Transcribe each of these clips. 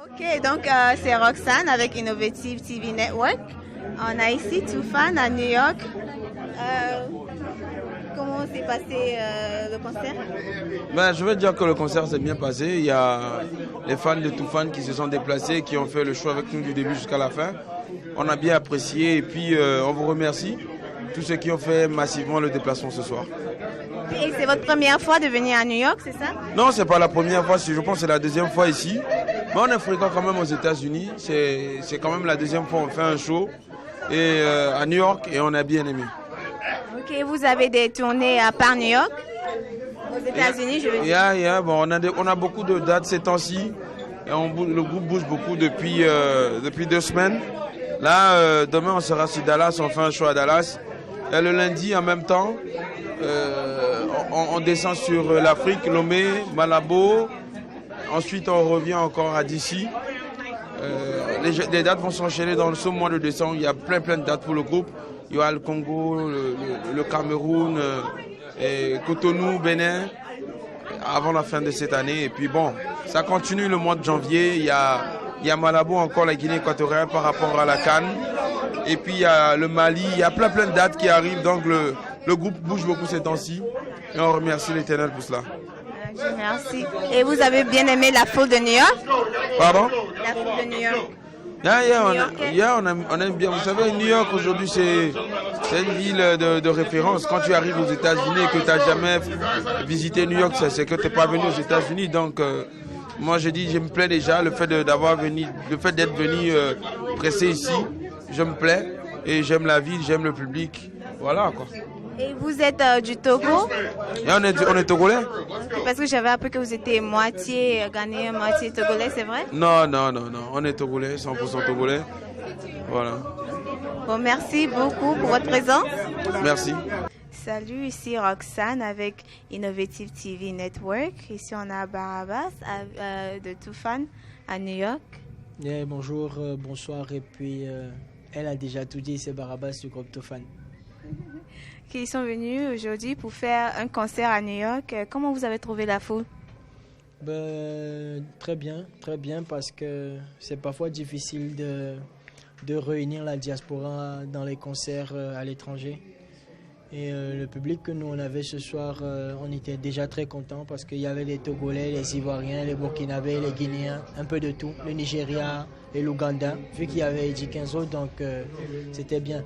OK, donc c'est Roxane avec Innovative TV Network. On a ici Toofan à New York. Comment s'est passé le concert? Je veux dire que le concert s'est bien passé. Il y a les fans de Toofan qui se sont déplacés, qui ont fait le show avec nous du début jusqu'à la fin. On a bien apprécié et puis on vous remercie, tous ceux qui ont fait massivement le déplacement ce soir. Et c'est votre première fois de venir à New York, c'est ça? Non, c'est pas la première fois, je pense que c'est la deuxième fois ici. Mais on est fréquent quand même aux États-Unis. C'est quand même la deuxième fois qu'on fait un show à New York et on a bien aimé. OK, vous avez des tournées à part New York? Aux États-Unis, je veux dire. Bon, on a beaucoup de dates ces temps-ci. Et le groupe bouge beaucoup depuis 2 semaines. Là, demain, on sera sur Dallas, on fait un show à Dallas. Et le lundi, en même temps, on descend sur l'Afrique, Lomé, Malabo. Ensuite, on revient encore à DC. Les dates vont s'enchaîner dans ce mois de décembre. Il y a plein de dates pour le groupe. Il y aura le Congo, le Cameroun, Cotonou, Bénin, avant la fin de cette année. Et puis bon, ça continue le mois de janvier. Il y a Malabo encore, la Guinée équatoriale par rapport à la CAN. Et puis il y a le Mali. Il y a plein de dates qui arrivent. Donc le groupe bouge beaucoup ces temps-ci. Et on remercie l'Éternel pour cela. Merci. Et vous avez bien aimé la foule de New York? Pardon? La foule de New York. On aime bien. Vous savez, New York aujourd'hui, c'est une ville de référence. Quand tu arrives aux États-Unis et que tu n'as jamais visité New York, c'est que tu n'es pas venu aux États-Unis. Donc, moi, je me plais déjà. Le fait d'être venu pressé ici, je me plais. Et j'aime la ville, j'aime le public. Voilà, quoi. Et vous êtes du Togo? Et on est Togolais? Parce que j'avais appris que vous étiez moitié Ghanéen, moitié Togolais, c'est vrai? Non. On est Togolais, 100% Togolais. Voilà. Bon, merci beaucoup pour votre présence. Merci. Salut, ici Roxane avec Innovative TV Network. Ici, on a Barabas de Toofan à New York. Bonjour, bonsoir. Et puis, elle a déjà tout dit, c'est Barabas du groupe Toofan. Qui sont venus aujourd'hui pour faire un concert à New York. Comment vous avez trouvé la foule? Très bien, parce que c'est parfois difficile de réunir la diaspora dans les concerts à l'étranger. Et le public que nous on avait ce soir, on était déjà très contents parce qu'il y avait les Togolais, les Ivoiriens, les Burkinabés, les Guinéens, un peu de tout, le Nigeria et l'Ouganda, vu qu'il y avait Eddie Kenzo, donc c'était bien.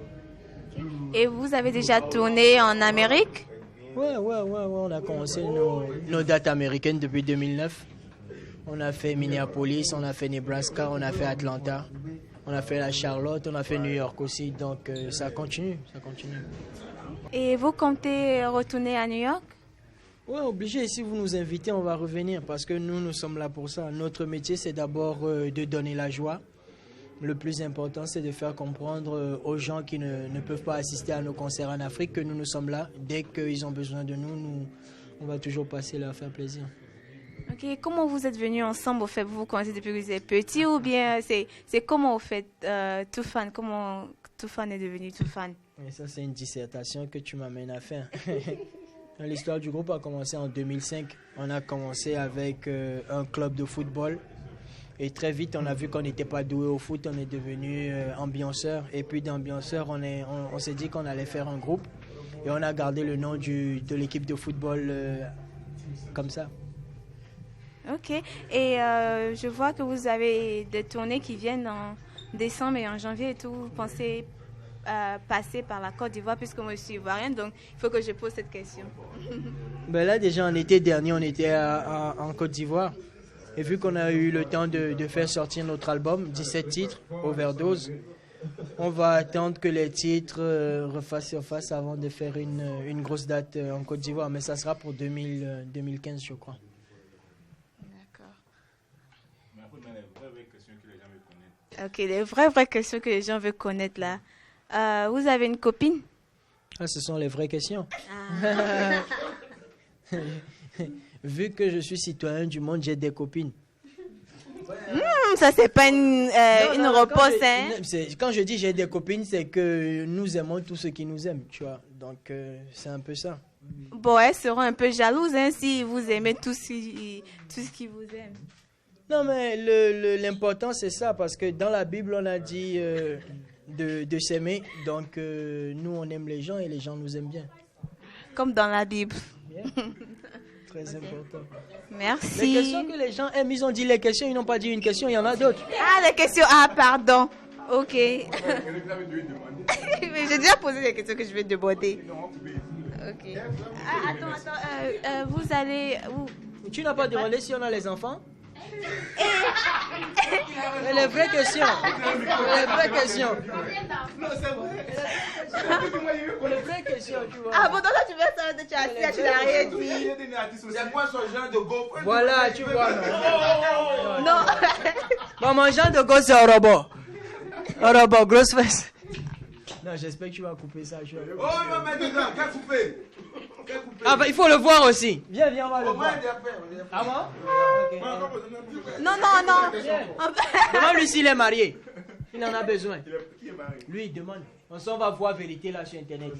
Et vous avez déjà tourné en Amérique? Ouais, on a commencé nos dates américaines depuis 2009. On a fait Minneapolis, on a fait Nebraska, on a fait Atlanta, on a fait la Charlotte, on a fait New York aussi, donc ça continue. Et vous comptez retourner à New York? Ouais, obligé. Si vous nous invitez, on va revenir parce que nous sommes là pour ça. Notre métier, c'est d'abord de donner la joie. Le plus important, c'est de faire comprendre aux gens qui ne peuvent pas assister à nos concerts en Afrique que nous sommes là. Dès qu'ils ont besoin de nous, on va toujours passer leur faire plaisir. Ok, comment vous êtes venus ensemble? Vous vous connaissez depuis que vous êtes petit ou bien c'est comment vous faites Toofan? Comment Toofan est devenu Toofan? Et ça, c'est une dissertation que tu m'amènes à faire. L'histoire du groupe a commencé en 2005. On a commencé avec un club de football. Et très vite, on a vu qu'on n'était pas doué au foot, on est devenu ambianceur. Et puis d'ambianceur, on s'est dit qu'on allait faire un groupe. Et on a gardé le nom de l'équipe de football comme ça. Ok. Et je vois que vous avez des tournées qui viennent en décembre et en janvier et tout. Vous pensez passer par la Côte d'Ivoire puisque moi je suis ivoirienne, donc il faut que je pose cette question. Là, déjà, en été dernier, on était en Côte d'Ivoire. Et vu qu'on a eu le temps de faire sortir notre album, 17 titres, Overdose, on va attendre que les titres refassent surface avant de faire une grosse date en Côte d'Ivoire. Mais ça sera pour 2015, je crois. D'accord. Ok, les vraies questions que les gens veulent connaître là. Vous avez une copine? Ce sont les vraies questions. Ah. Vu que je suis citoyen du monde, j'ai des copines. Ça, c'est pas une réponse. Quand je dis j'ai des copines, c'est que nous aimons tous ceux qui nous aiment, tu vois. Donc, c'est un peu ça. Bon, elles seront un peu jalouses si vous aimez tout ce qui vous aime. Non, mais l'important, c'est ça, parce que dans la Bible, on a dit de s'aimer. Donc, nous, on aime les gens et les gens nous aiment bien. Comme dans la Bible. Bien. Très important. Merci. Les questions que les gens aiment, ils ont dit les questions, ils n'ont pas dit une question, il y en a d'autres. Ah, les questions. Ah, pardon. Ok. Mais j'ai déjà posé les questions que je vais demander. Ok. Ah, attends. Vous allez... Tu n'as pas demandé si on a les enfants? Mais les vraies questions. Les vraies questions. Les vraies questions, tu vois. Ah bon, donc là, tu veux savoir de tu as assis, tu n'as rien dit. C'est quoi son genre de go? Voilà, tu vois. Non. Bon, mon genre de gosse, c'est un robot. Un robot, grosse fesse. Non, j'espère que tu vas couper ça. Oh, maintenant, qu'est-ce que vous faites? Ah, bah, il faut le voir aussi. Viens, on va le voir. Ah bon? Non. Demande-lui s'il est marié. Il en a besoin. Lui, il demande. On s'en va voir vérité là sur Internet.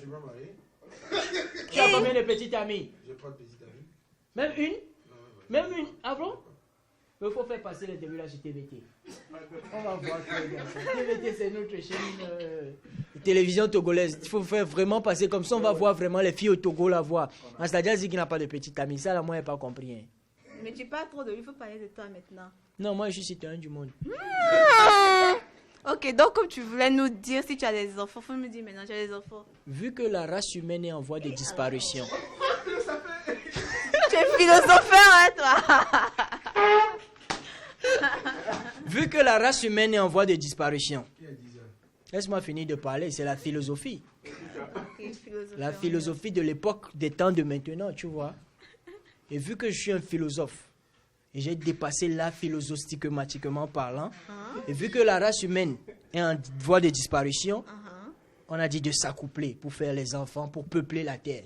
Tu as combien de petites amies? J'ai pas de petites amies. Même une? Même une? Ah bon? Il faut faire passer les débuts là sur TVT. On va voir. TVT, c'est notre chaîne de télévision togolaise. Il faut faire vraiment passer comme ça. On va voir vraiment les filles au Togo la voir. C'est-à-dire qu'il n'a pas de petite amie. Ça, là, moi, je n'ai pas compris. Hein. Mais tu parles trop de lui. Il faut parler de toi maintenant. Non, moi, je suis citoyen du monde. Ok, donc comme tu voulais nous dire si tu as des enfants, il faut me dire maintenant tu as des enfants. Vu que la race humaine est en voie de disparition. Tu es philosopheur, hein, toi. Vu que la race humaine est en voie de disparition. Laisse-moi finir de parler, c'est la philosophie. La philosophie de l'époque des temps de maintenant, tu vois. Et vu que je suis un philosophe, et j'ai dépassé la philosophiquement parlant, et vu que la race humaine est en voie de disparition, on a dit de s'accoupler pour faire les enfants, pour peupler la terre.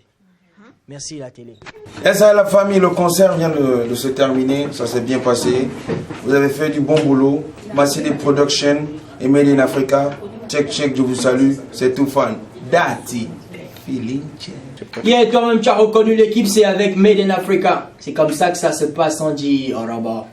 Merci la télé. Et ça, la famille, le concert vient de se terminer, ça s'est bien passé. Vous avez fait du bon boulot. Massidi Production et Made in Africa. Check, je vous salue. C'est tout fan. Dati. Feeling check. Yeah, quand même, tu as reconnu l'équipe, c'est avec Made in Africa. C'est comme ça que ça se passe, on dit au revoir.